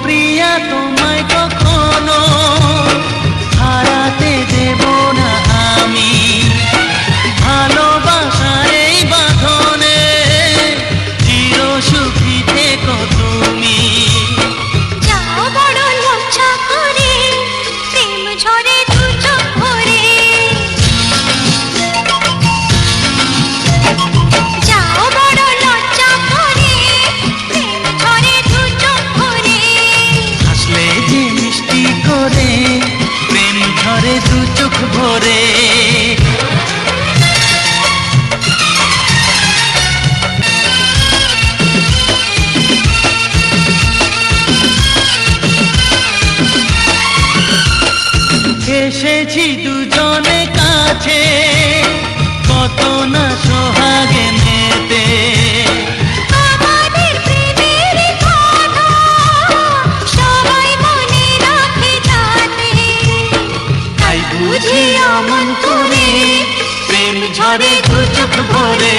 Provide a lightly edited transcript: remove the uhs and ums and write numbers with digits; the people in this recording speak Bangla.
প্রিয়া তোমায় কখনো হারাতে দেব না আমি, ভালোবাসার এই বাঁধনে চির সুখী থেকো তুমি। যাও বড় লজ্জা করে প্রেম ঝরে দু চোখ ভরে, যাও বড় লজ্জা করে প্রেম ঝরে দু চোখ ভরে, হাসলে যে মিষ্টি করে প্রেম ঝরে দু চোখ ভরে। এসেছি দুজনে কাছে কত না সোহাগে মেতে, আমাদের প্রেমের কথা সবাই মনে রাখে যাতে, তাই বুঝি অমন করে প্রেম ঝরে দু চোখ ভরে।